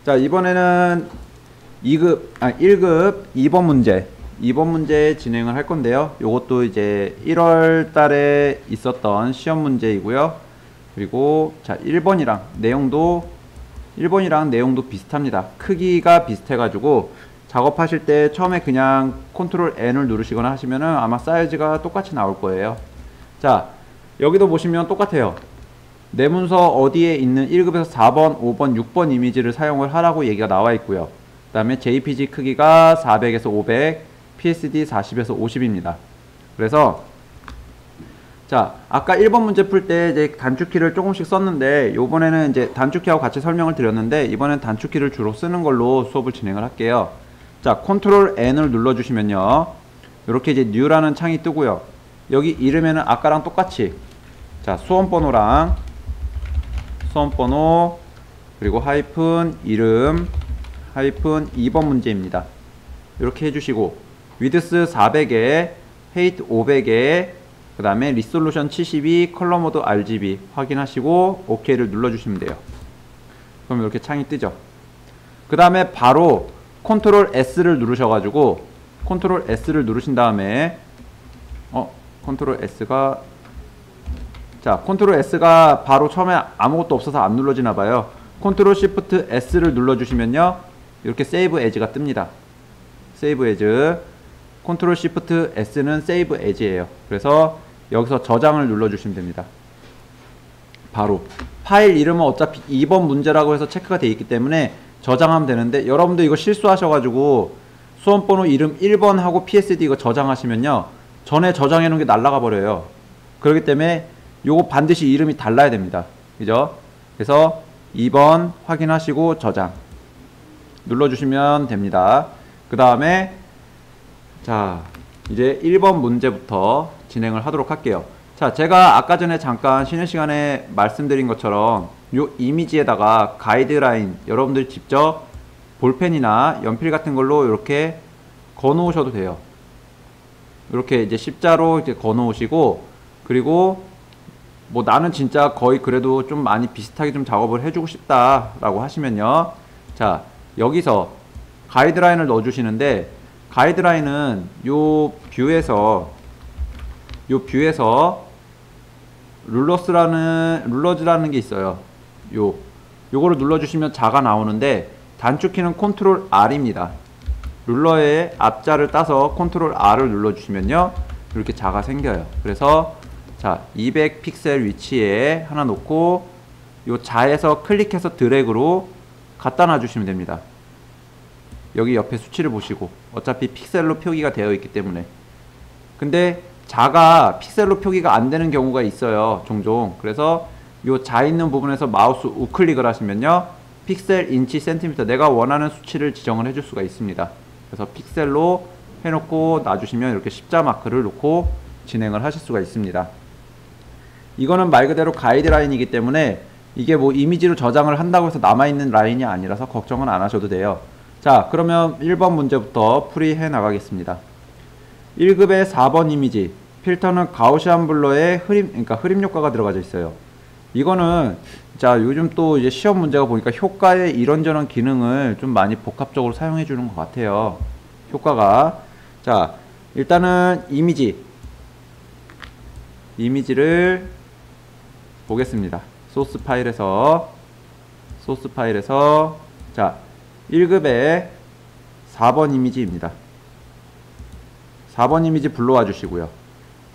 자, 이번에는 1급 2번 문제 진행을 할 건데요. 요것도 이제 1월 달에 있었던 시험 문제이고요. 그리고 자, 1번이랑 내용도 비슷합니다. 크기가 비슷해가지고 작업하실 때 처음에 그냥 컨트롤 N을 누르시거나 하시면은 아마 사이즈가 똑같이 나올 거예요. 자, 여기도 보시면 똑같아요. 내 문서 어디에 있는 1급에서 4번, 5번, 6번 이미지를 사용을 하라고 얘기가 나와 있고요. 그 다음에 JPG 크기가 400에서 500, PSD 40에서 50입니다. 그래서 자, 아까 1번 문제 풀 때 이제 단축키를 조금씩 썼는데 요번에는 이제 단축키하고 같이 설명을 드렸는데 이번엔 단축키를 주로 쓰는 걸로 수업을 진행을 할게요. 자, 컨트롤 N을 눌러주시면요. 이렇게 이제 New라는 창이 뜨고요. 여기 이름에는 아까랑 똑같이 자, 수험번호 그리고 하이픈 이름 하이픈 2번 문제입니다. 이렇게 해주시고 위드스 400에 헤이트 500에 그 다음에 리솔루션 72 컬러 모드 RGB 확인하시고 OK를 눌러주시면 돼요. 그럼 이렇게 창이 뜨죠. 그 다음에 바로 컨트롤 S를 누르셔가지고 컨트롤 S를 누르신 다음에 컨트롤 S가 바로 처음에 아무것도 없어서 안 눌러지나봐요. 컨트롤 시프트 S를 눌러주시면요 이렇게 세이브 에즈가 뜹니다. 세이브 에즈 컨트롤 시프트 S는 세이브 에즈예요. 그래서 여기서 저장을 눌러주시면 됩니다. 바로 파일 이름은 어차피 2번 문제라고 해서 체크가 되어 있기 때문에 저장하면 되는데 여러분들 이거 실수하셔가지고 수험번호 이름 1번 하고 PSD 이거 저장하시면요 전에 저장해 놓은 게 날라가 버려요. 그렇기 때문에 요거 반드시 이름이 달라야 됩니다. 그죠? 그래서 2번 확인하시고 저장 눌러주시면 됩니다. 그 다음에 자, 이제 1번 문제부터 진행을 하도록 할게요. 자, 제가 아까 전에 잠깐 쉬는 시간에 말씀드린 것처럼 요 이미지에다가 가이드라인 여러분들이 직접 볼펜이나 연필 같은 걸로 이렇게 거 놓으셔도 돼요. 이렇게 이제 십자로 이렇게 거 놓으시고 그리고 뭐 나는 진짜 거의 그래도 좀 많이 비슷하게 좀 작업을 해주고 싶다 라고 하시면요. 자, 여기서 가이드라인을 넣어주시는데 가이드라인은 요 뷰에서 룰러즈라는 게 있어요. 요거를 눌러주시면 자가 나오는데 단축키는 컨트롤 R입니다. 룰러의 앞자를 따서 컨트롤 R을 눌러주시면요 이렇게 자가 생겨요. 그래서 자, 200 픽셀 위치에 하나 놓고 요 자에서 클릭해서 드래그로 갖다 놔주시면 됩니다. 여기 옆에 수치를 보시고 어차피 픽셀로 표기가 되어 있기 때문에. 근데 자가 픽셀로 표기가 안 되는 경우가 있어요. 종종. 그래서 요 자 있는 부분에서 마우스 우클릭을 하시면요 픽셀, 인치, 센티미터 내가 원하는 수치를 지정을 해줄 수가 있습니다. 그래서 픽셀로 해놓고 놔주시면 이렇게 십자 마크를 놓고 진행을 하실 수가 있습니다. 이거는 말 그대로 가이드라인이기 때문에 이게 뭐 이미지로 저장을 한다고 해서 남아있는 라인이 아니라서 걱정은 안 하셔도 돼요. 자, 그러면 1번 문제부터 풀이해 나가겠습니다. 1급의 4번 이미지 필터는 가우시안 블러의 흐림 효과가 들어가져 있어요. 이거는 자, 요즘 또 이제 시험 문제가 보니까 효과의 이런저런 기능을 좀 많이 복합적으로 사용해 주는 것 같아요. 효과가. 자, 일단은 이미지를 보겠습니다. 소스 파일에서 자, 1급의 4번 이미지입니다. 4번 이미지 불러와 주시고요.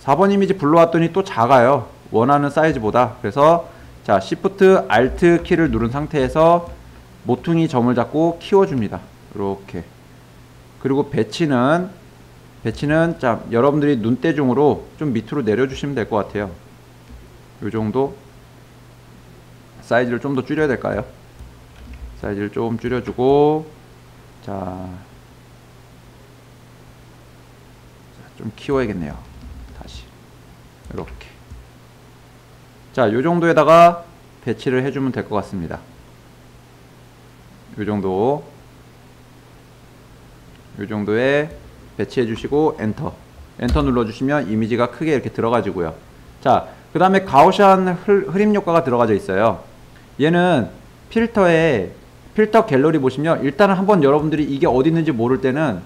4번 이미지 불러왔더니 또 작아요. 원하는 사이즈보다. 그래서 자, Shift Alt 키를 누른 상태에서 모퉁이 점을 잡고 키워줍니다. 이렇게. 그리고 배치는 자, 여러분들이 눈대중으로 좀 밑으로 내려주시면 될 것 같아요. 요 정도. 사이즈를 좀 더 줄여야 될까요? 사이즈를 좀 줄여주고 자, 좀 키워야겠네요. 다시 이렇게. 자, 요 정도에다가 배치를 해주면 될 것 같습니다. 요 정도에 배치해 주시고 엔터 눌러주시면 이미지가 크게 이렇게 들어가지고요. 자, 그 다음에 가우시안 흐림 효과가 들어가져 있어요. 얘는 필터에 필터 갤러리 보시면 일단은 한번 여러분들이 이게 어디 있는지 모를 때는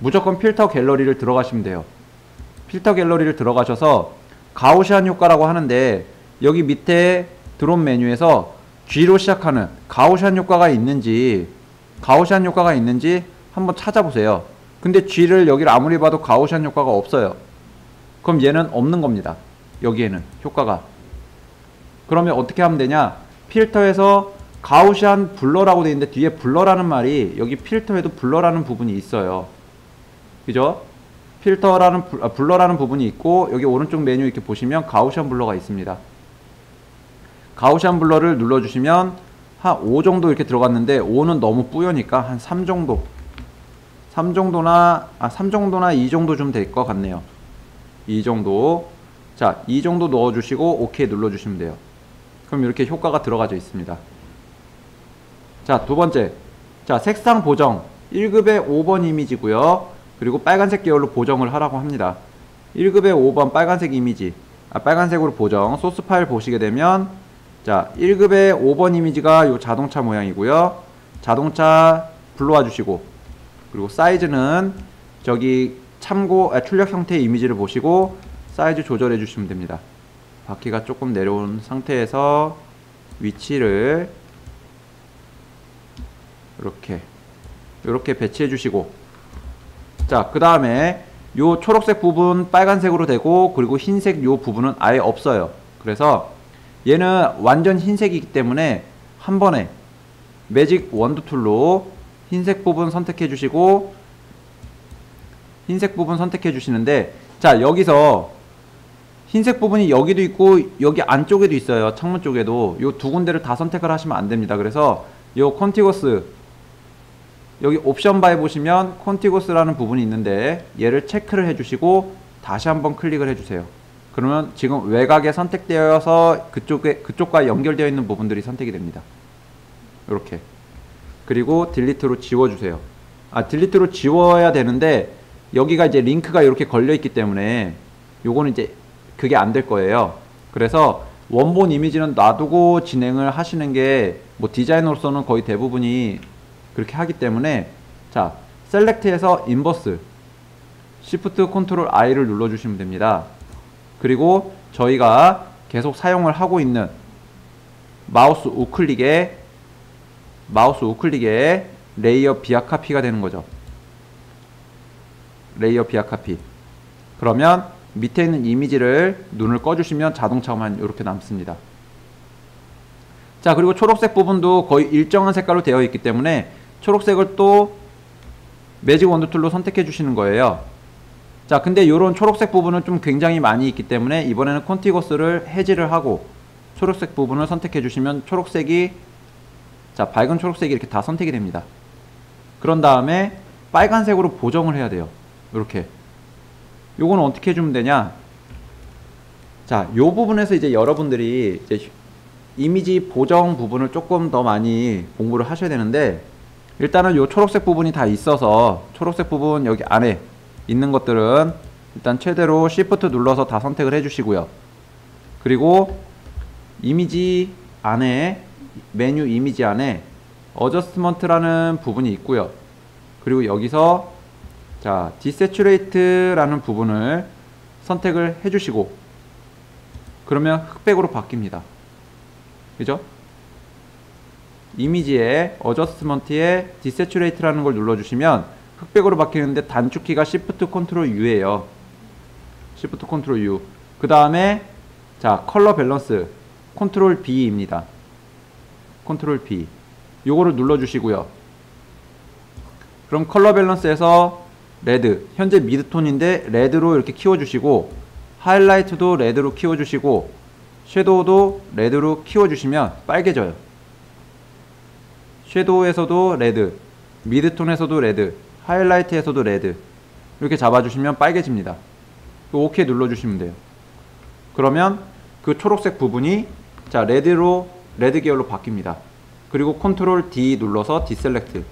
무조건 필터 갤러리를 들어가시면 돼요. 필터 갤러리를 들어가셔서 가우시안 효과라고 하는데 여기 밑에 드롭 메뉴에서 G로 시작하는 가우시안 효과가 있는지 한번 찾아보세요. 근데 G를 여기를 아무리 봐도 가우시안 효과가 없어요. 그럼 얘는 없는 겁니다. 여기에는 효과가. 그러면 어떻게 하면 되냐? 필터에서 가우시안 블러라고 되어 있는데 뒤에 블러라는 말이 여기 필터에도 블러라는 부분이 있어요. 그죠? 블러라는 부분이 있고 여기 오른쪽 메뉴 이렇게 보시면 가우시안 블러가 있습니다. 가우시안 블러를 눌러주시면 한 5 정도 이렇게 들어갔는데 5는 너무 뿌여니까 한 3 정도 3 정도나 2 정도 좀 될 것 같네요. 2 정도. 자, 2 정도 넣어주시고 OK 눌러주시면 돼요. 그럼 이렇게 효과가 들어가져 있습니다. 자, 두 번째. 자, 색상 보정 1급의 5번 이미지고요. 그리고 빨간색 계열로 보정을 하라고 합니다. 1급의 5번 빨간색 이미지, 빨간색으로 보정. 소스 파일 보시게 되면 자, 1급의 5번 이미지가 요 자동차 모양이고요. 자동차 불러와 주시고, 그리고 사이즈는 저기 출력 형태의 이미지를 보시고 사이즈 조절해 주시면 됩니다. 바퀴가 조금 내려온 상태에서 위치를 이렇게 배치해 주시고, 자, 그 다음에 요 초록색 부분 빨간색으로 되고, 그리고 흰색 요 부분은 아예 없어요. 그래서 얘는 완전 흰색이기 때문에 한 번에 매직 원두 툴로 흰색 부분 선택해 주시고, 흰색 부분 선택해 주시는데, 자, 여기서 흰색 부분이 여기도 있고 여기 안쪽에도 있어요. 창문 쪽에도. 요 두 군데를 다 선택을 하시면 안 됩니다. 그래서 요 컨티거스, 여기 옵션 바에 보시면 컨티거스라는 부분이 있는데 얘를 체크를 해주시고 다시 한번 클릭을 해주세요. 그러면 지금 외곽에 선택되어서 그쪽과 연결되어 있는 부분들이 선택이 됩니다. 이렇게. 그리고 딜리트로 지워주세요. 딜리트로 지워야 되는데 여기가 이제 링크가 이렇게 걸려있기 때문에 요거는 이제 그게 안 될 거예요. 그래서 원본 이미지는 놔두고 진행을 하시는 게 뭐 디자이너로서는 거의 대부분이 그렇게 하기 때문에, 자, 셀렉트에서 인버스 Shift Ctrl I를 눌러주시면 됩니다. 그리고 저희가 계속 사용을 하고 있는 마우스 우클릭에 레이어 비아 카피가 되는 거죠. 레이어 비아 카피. 그러면 밑에 있는 이미지를 눈을 꺼주시면 자동차만 이렇게 남습니다. 자, 그리고 초록색 부분도 거의 일정한 색깔로 되어 있기 때문에 초록색을 또 매직 원두 툴로 선택해 주시는 거예요. 자, 근데 요런 초록색 부분은 좀 굉장히 많이 있기 때문에 이번에는 컨티거스를 해지를 하고 초록색 부분을 선택해 주시면 초록색이, 자, 밝은 초록색이 이렇게 다 선택이 됩니다. 그런 다음에 빨간색으로 보정을 해야 돼요. 이렇게. 요거는 어떻게 해주면 되냐? 자, 요 부분에서 이제 여러분들이 이제 이미지 보정 부분을 조금 더 많이 공부를 하셔야 되는데, 일단은 요 초록색 부분이 다 있어서 초록색 부분 여기 안에 있는 것들은 일단 최대로 Shift 눌러서 다 선택을 해주시고요. 그리고 이미지 안에, 메뉴 이미지 안에 어저스트먼트라는 부분이 있고요. 그리고 여기서 자, 디세츄레이트라는 부분을 선택을 해주시고, 그러면 흑백으로 바뀝니다. 그죠? 이미지에 어저스트먼트에 디세츄레이트라는 걸 눌러주시면 흑백으로 바뀌는데 단축키가 Shift Ctrl U예요. Shift Ctrl U. 그 다음에 자, 컬러 밸런스 Ctrl B입니다. Ctrl B. 요거를 눌러주시고요. 그럼 컬러 밸런스에서 레드, 현재 미드톤인데 레드로 이렇게 키워주시고, 하이라이트도 레드로 키워주시고, 섀도우도 레드로 키워주시면 빨개져요. 섀도우에서도 레드, 미드톤에서도 레드, 하이라이트에서도 레드, 이렇게 잡아주시면 빨개집니다. OK 눌러주시면 돼요. 그러면 그 초록색 부분이 자, 레드 계열로 바뀝니다. 그리고 Ctrl D 눌러서 디셀렉트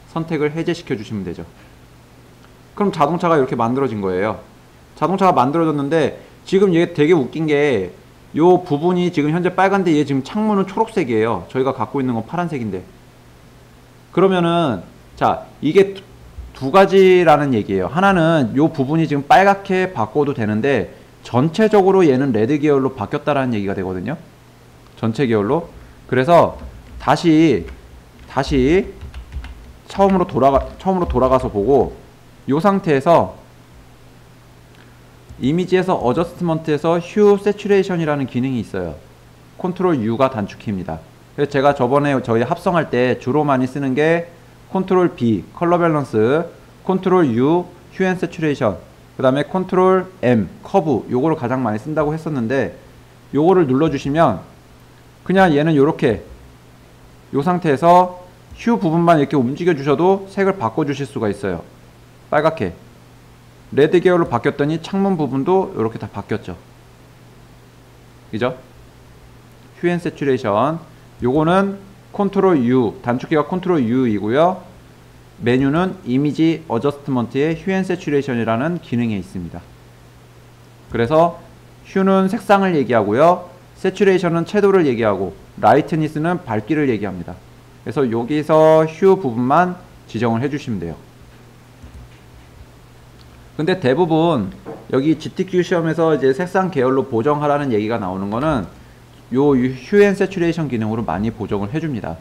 선택을 해제시켜 주시면 되죠. 그럼 자동차가 이렇게 만들어진 거예요. 자동차가 만들어졌는데 지금 얘 되게 웃긴 게 요 부분이 지금 현재 빨간데 얘 지금 창문은 초록색이에요. 저희가 갖고 있는 건 파란색인데. 그러면은 자 이게 두 가지라는 얘기예요. 하나는 요 부분이 지금 빨갛게 바꿔도 되는데 전체적으로 얘는 레드 계열로 바뀌었다라는 얘기가 되거든요. 전체 계열로. 그래서 다시 처음으로 돌아가서 보고 요 상태에서 이미지에서 어저스트먼트에서 휴 세츄레이션이라는 기능이 있어요. 컨트롤 U가 단축키입니다. 그래서 제가 저번에 저희 합성할 때 주로 많이 쓰는 게 컨트롤 B 컬러 밸런스, 컨트롤 U 휴 앤 세츄레이션, 그 다음에 컨트롤 M 커브, 요거를 가장 많이 쓴다고 했었는데 요거를 눌러주시면 그냥 얘는 요렇게 요 상태에서 휴 부분만 이렇게 움직여 주셔도 색을 바꿔 주실 수가 있어요. 빨갛게 레드 계열로 바뀌었더니 창문 부분도 이렇게 다 바뀌었죠. 그죠? 휴 앤 세츄레이션. 요거는 컨트롤 U, 단축키가 컨트롤 U이고요. 메뉴는 이미지 어저스트먼트의 휴 앤 세츄레이션이라는 기능에 있습니다. 그래서 휴는 색상을 얘기하고요. 세츄레이션은 채도를 얘기하고 라이트니스는 밝기를 얘기합니다. 그래서 여기서 휴 부분만 지정을 해주시면 돼요. 근데 대부분 여기 GTQ 시험에서 이제 색상 계열로 보정하라는 얘기가 나오는 거는 요 휴 앤 세츄레이션 기능으로 많이 보정을 해줍니다.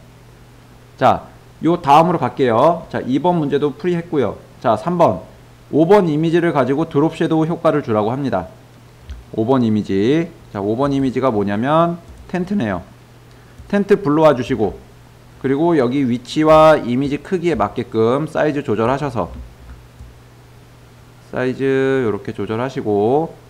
자, 요 다음으로 갈게요. 자, 2번 문제도 풀이했고요. 자, 3번 5번 이미지를 가지고 드롭 섀도우 효과를 주라고 합니다. 5번 이미지. 자, 5번 이미지가 뭐냐면 텐트네요. 텐트 불러와 주시고, 그리고 여기 위치와 이미지 크기에 맞게끔 사이즈 조절하셔서 사이즈 이렇게 조절하시고,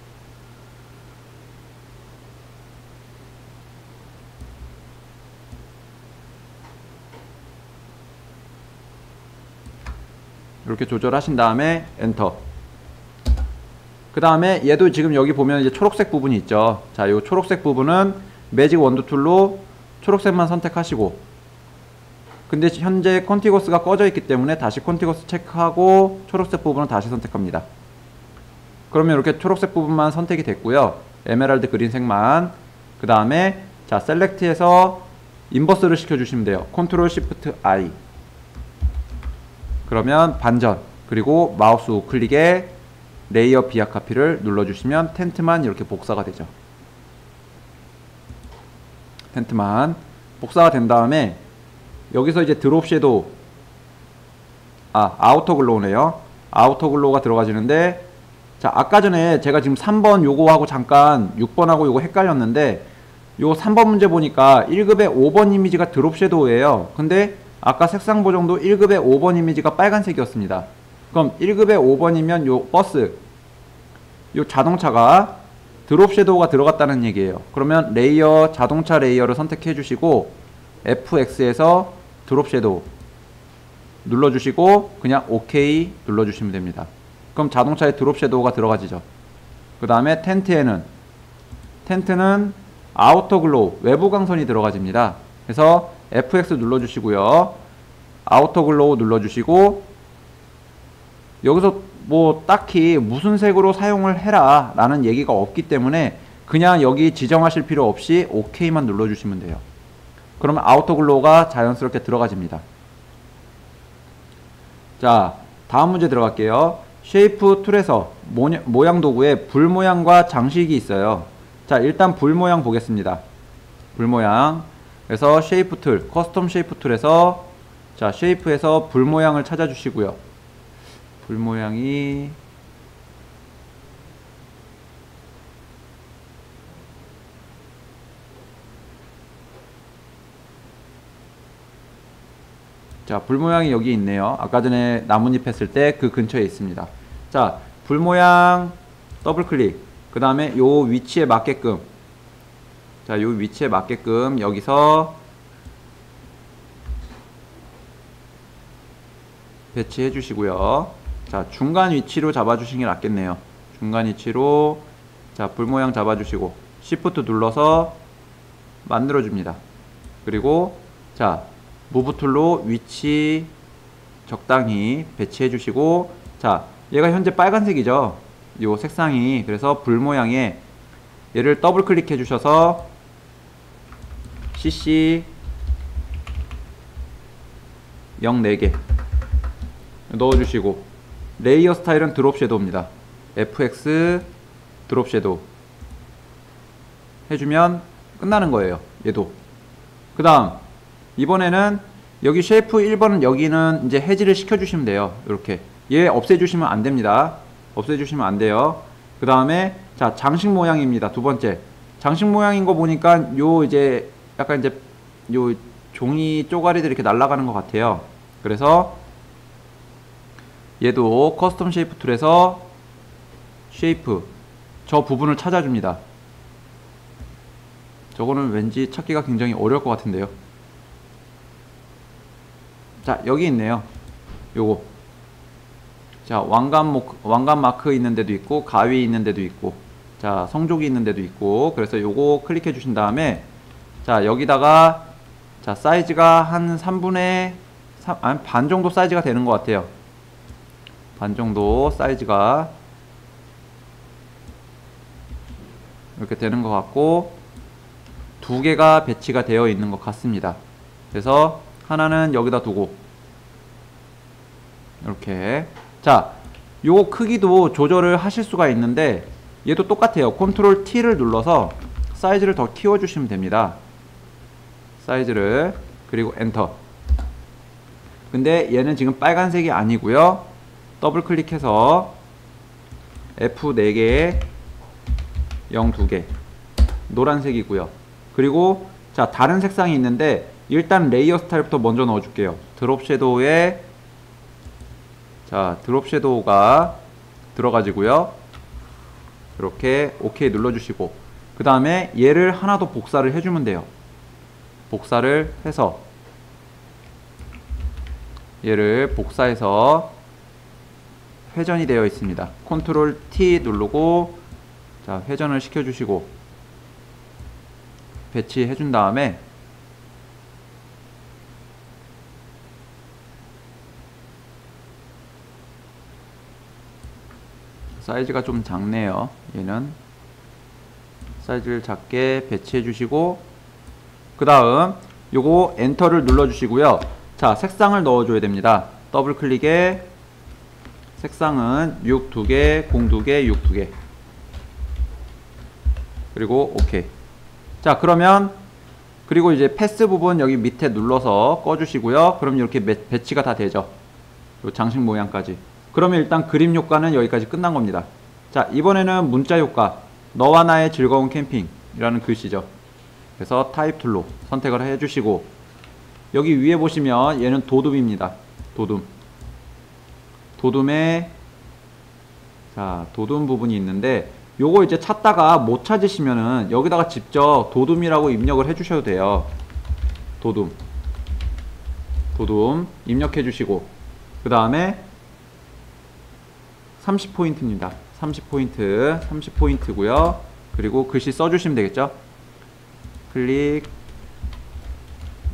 이렇게 조절하신 다음에 엔터. 그 다음에 얘도 지금 여기 보면 이제 초록색 부분이 있죠. 자, 요 초록색 부분은 매직 원두 툴로 초록색만 선택하시고, 근데 현재 컨티거스가 꺼져 있기 때문에 다시 컨티거스 체크하고 초록색 부분은 다시 선택합니다. 그러면 이렇게 초록색 부분만 선택이 됐고요. 에메랄드 그린색만. 그 다음에 자, 셀렉트해서 인버스를 시켜주시면 돼요. 컨트롤 시프트 I. 그러면 반전, 그리고 마우스 우클릭에 레이어 비약 카피를 눌러주시면 텐트만 이렇게 복사가 되죠. 텐트만 복사가 된 다음에 여기서 이제 드롭 섀도우, 아우터 글로우네요. 아우터 글로우가 들어가지는데, 자, 아까 전에 제가 지금 3번 요거하고 잠깐 6번하고 요거 헷갈렸는데, 요 3번 문제 보니까 1급의 5번 이미지가 드롭 섀도우예요. 근데 아까 색상 보정도 1급의 5번 이미지가 빨간색이었습니다. 그럼 1급의 5번이면 요 버스, 요 자동차가 드롭 섀도우가 들어갔다는 얘기예요. 그러면 레이어, 자동차 레이어를 선택해 주시고 FX에서 드롭 섀도우 눌러주시고 그냥 OK 눌러주시면 됩니다. 그럼 자동차에 드롭 섀도우가 들어가지죠. 그 다음에 텐트는 아우터 글로우, 외부 광선이 들어가집니다. 그래서 FX 눌러주시고요. 아우터 글로우 눌러주시고, 여기서 뭐 딱히 무슨 색으로 사용을 해라 라는 얘기가 없기 때문에 그냥 여기 지정하실 필요 없이 OK만 눌러주시면 돼요. 그러면 아우터 글로우가 자연스럽게 들어가집니다. 자, 다음 문제 들어갈게요. 쉐이프 툴에서 모양 도구에 불 모양과 장식이 있어요. 자, 일단 불 모양 보겠습니다. 불 모양. 그래서 쉐이프 툴, 커스텀 쉐이프 툴에서 자, 쉐이프에서 불 모양을 찾아주시고요. 불 모양이 자, 불 모양이 여기 있네요. 아까 전에 나뭇잎 했을 때 그 근처에 있습니다. 자, 불 모양 더블 클릭. 그 다음에 요 위치에 맞게끔, 자, 요 위치에 맞게끔 여기서 배치해 주시고요. 자, 중간 위치로 잡아주시는 게 낫겠네요. 중간 위치로, 자, 불 모양 잡아주시고 Shift 눌러서 만들어줍니다. 그리고 자, 무브 툴로 위치 적당히 배치해 주시고, 자, 얘가 현재 빨간색이죠. 요 색상이. 그래서 불 모양에 얘를 더블 클릭해 주셔서 CC 0 4개 넣어주시고, 레이어 스타일은 드롭 섀도우입니다. fx 드롭 섀도우 해주면 끝나는 거예요. 얘도. 그 다음 이번에는 여기 쉐이프 1번은 여기는 이제 해지를 시켜주시면 돼요. 이렇게 얘 없애주시면 안 됩니다. 없애주시면 안 돼요. 그 다음에 자, 장식 모양입니다. 두 번째 장식 모양인 거 보니까 요 이제 약간 이제 요 종이 쪼가리들이 이렇게 날아가는 것 같아요. 그래서 얘도 커스텀 쉐이프 툴에서 쉐이프 저 부분을 찾아줍니다. 저거는 왠지 찾기가 굉장히 어려울 것 같은데요. 자, 여기 있네요. 요거. 자, 왕관 마크 있는 데도 있고, 가위 있는 데도 있고, 자, 성족이 있는 데도 있고, 그래서 요거 클릭해 주신 다음에, 자, 여기다가, 자, 사이즈가 한 3분의 3, 아니, 반 정도 사이즈가 되는 것 같아요. 반 정도 사이즈가 이렇게 되는 것 같고, 두 개가 배치가 되어 있는 것 같습니다. 그래서 하나는 여기다 두고 이렇게. 자, 요 크기도 조절을 하실 수가 있는데 얘도 똑같아요. 컨트롤 T를 눌러서 사이즈를 더 키워 주시면 됩니다. 사이즈를. 그리고 엔터. 근데 얘는 지금 빨간색이 아니고요, 더블 클릭해서 F 4개 0 2개 노란색이고요. 그리고 자, 다른 색상이 있는데 일단 레이어 스타일부터 먼저 넣어줄게요. 드롭 섀도우에, 자, 드롭 섀도우가 들어가지고요. 이렇게 OK 눌러주시고, 그 다음에 얘를 하나 더 복사를 해주면 돼요. 복사를 해서 얘를 복사해서 회전이 되어 있습니다. 컨트롤 T 누르고, 자, 회전을 시켜주시고 배치해 준 다음에 사이즈가 좀 작네요. 얘는 사이즈를 작게 배치해 주시고, 그 다음 요거 엔터를 눌러 주시고요. 자, 색상을 넣어 줘야 됩니다. 더블 클릭에 색상은 6 2개 0 2개 6 2개 그리고 OK. 자, 그러면 그리고 이제 패스 부분 여기 밑에 눌러서 꺼 주시고요. 그럼 이렇게 배치가 다 되죠. 요 장식 모양까지. 그러면 일단 그림 효과는 여기까지 끝난 겁니다. 자, 이번에는 문자 효과. 너와 나의 즐거운 캠핑 이라는 글씨죠. 그래서 타입 툴로 선택을 해 주시고, 여기 위에 보시면 얘는 도둠입니다. 도둠에, 자, 도둠 부분이 있는데 요거 이제 찾다가 못 찾으시면은 여기다가 직접 도둠이라고 입력을 해 주셔도 돼요. 도둠 입력해 주시고, 그 다음에 30포인트입니다. 30포인트고요. 그리고 글씨 써주시면 되겠죠. 클릭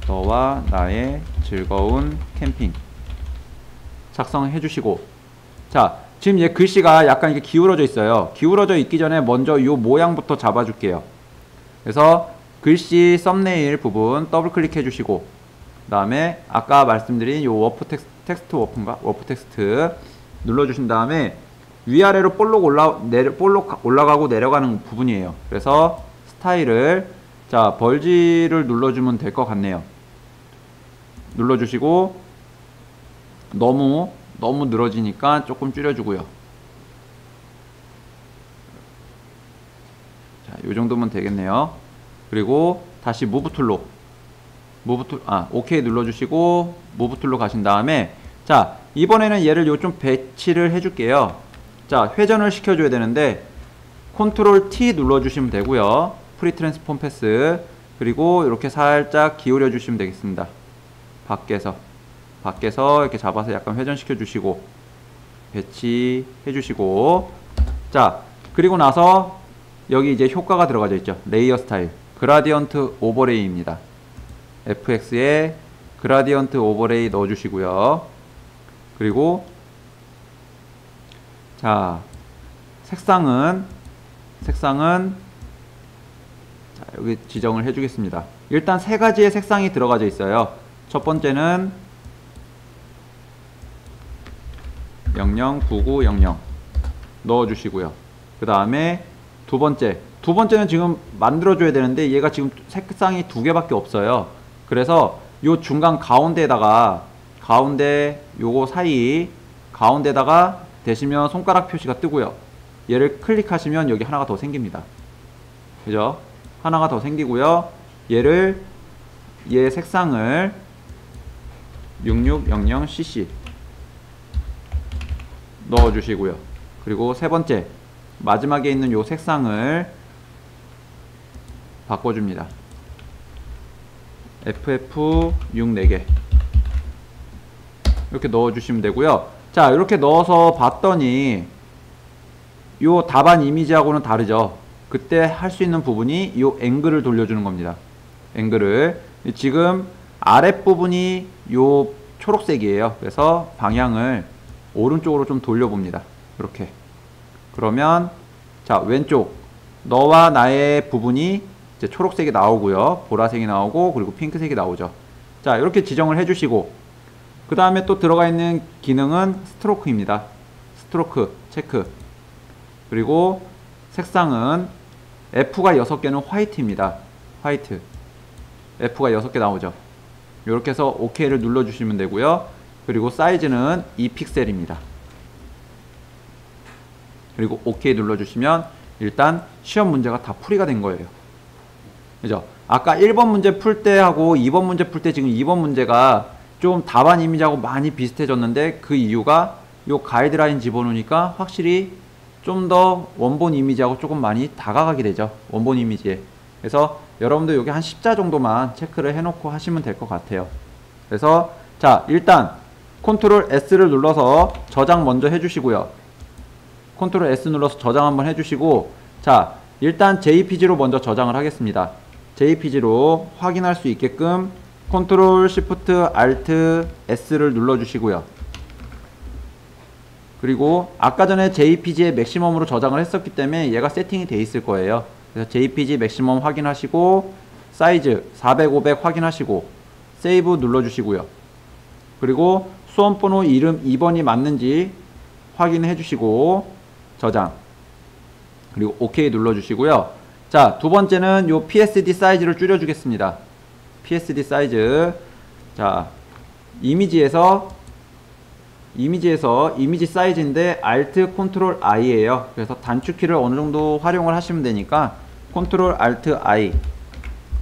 너와 나의 즐거운 캠핑 작성해 주시고, 자, 지금 얘 글씨가 약간 이렇게 기울어져 있어요. 기울어져 있기 전에 먼저 요 모양부터 잡아 줄게요. 그래서 글씨 썸네일 부분 더블 클릭해 주시고, 그 다음에 아까 말씀드린 요 워프 텍스트 워프 텍스트 눌러 주신 다음에 위아래로 볼록 올라가고 내려가는 부분이에요. 그래서 스타일을, 자, 벌지를 눌러주면 될 것 같네요. 눌러주시고, 너무 늘어지니까 조금 줄여주고요. 자, 요 정도면 되겠네요. 그리고 다시 무브 툴로 OK 눌러주시고 무브 툴로 가신 다음에, 자, 이번에는 얘를 요 좀 배치를 해줄게요. 자, 회전을 시켜줘야 되는데 컨트롤 T 눌러주시면 되고요. 프리 트랜스폼 패스. 그리고 이렇게 살짝 기울여 주시면 되겠습니다. 밖에서 이렇게 잡아서 약간 회전시켜 주시고 배치해 주시고, 자, 그리고 나서 여기 이제 효과가 들어가져 있죠. 레이어 스타일 그라디언트 오버레이입니다. FX에 그라디언트 오버레이 넣어 주시고요. 그리고 자, 색상은 자, 여기 지정을 해 주겠습니다. 일단 세 가지의 색상이 들어가져 있어요. 첫 번째는 009900 넣어주시고요. 그 다음에 두 번째는 지금 만들어줘야 되는데 얘가 지금 색상이 두 개밖에 없어요. 그래서 요 중간 가운데에다가 가운데 요거 사이 가운데다가 대시면 손가락 표시가 뜨고요. 얘를 클릭하시면 여기 하나가 더 생깁니다. 그죠? 하나가 더 생기고요. 얘 색상을 6600cc 넣어주시고요. 그리고 세 번째 마지막에 있는 요 색상을 바꿔줍니다. FF6 4개 이렇게 넣어주시면 되고요. 자, 이렇게 넣어서 봤더니 요 답안 이미지하고는 다르죠. 그때 할 수 있는 부분이 요 앵글을 돌려주는 겁니다. 앵글을 지금 아랫부분이 요 초록색이에요. 그래서 방향을 오른쪽으로 좀 돌려봅니다. 이렇게. 그러면 자, 왼쪽 너와 나의 부분이 이제 초록색이 나오고요. 보라색이 나오고 그리고 핑크색이 나오죠. 자, 이렇게 지정을 해주시고 그 다음에 또 들어가 있는 기능은 스트로크입니다. 스트로크 체크. 그리고 색상은 F가 6개는 화이트입니다. 화이트. F가 6개 나오죠. 이렇게 해서 OK를 눌러주시면 되고요. 그리고 사이즈는 2픽셀입니다. 그리고 OK 눌러주시면 일단 시험 문제가 다 풀이가 된 거예요. 그죠? 아까 1번 문제 풀 때하고 2번 문제 풀 때 지금 2번 문제가 좀 답안 이미지하고 많이 비슷해졌는데 그 이유가 요 가이드라인 집어넣으니까 확실히 좀 더 원본 이미지하고 조금 많이 다가가게 되죠. 원본 이미지에. 그래서 여러분들 여기 한 10자 정도만 체크를 해놓고 하시면 될 것 같아요. 그래서 자, 일단 컨트롤 S를 눌러서 저장 먼저 해주시고요. 컨트롤 S 눌러서 저장 한번 해주시고 자, 일단 JPG로 먼저 저장을 하겠습니다. JPG로 확인할 수 있게끔 컨트롤 Shift Alt S를 눌러주시고요. 그리고 아까 전에 JPG의 맥시멈으로 저장을 했었기 때문에 얘가 세팅이 돼 있을 거예요. 그래서 JPG 맥시멈 확인하시고 사이즈 400, 500 확인하시고 세이브 눌러주시고요. 그리고 수험번호 이름 2번이 맞는지 확인해 주시고 저장. 그리고 OK 눌러주시고요. 자, 두 번째는 요 PSD 사이즈를 줄여주겠습니다. PSD 사이즈. 자, 이미지에서 이미지 사이즈인데 Alt Ctrl I예요. 그래서 단축키를 어느 정도 활용을 하시면 되니까 Ctrl Alt I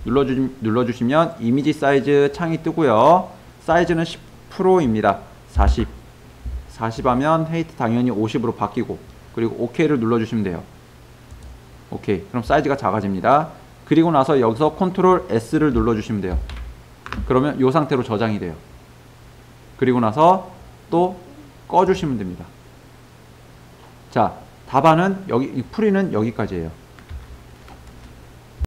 눌러주시면 이미지 사이즈 창이 뜨고요. 사이즈는 10%입니다. 40 하면 헤이트 당연히 50으로 바뀌고 그리고 OK를 눌러주시면 돼요. 오케이. 그럼 사이즈가 작아집니다. 그리고 나서 여기서 Ctrl S를 눌러주시면 돼요. 그러면 이 상태로 저장이 돼요. 그리고 나서 또 꺼주시면 됩니다. 자, 답안은 풀이는 여기까지예요.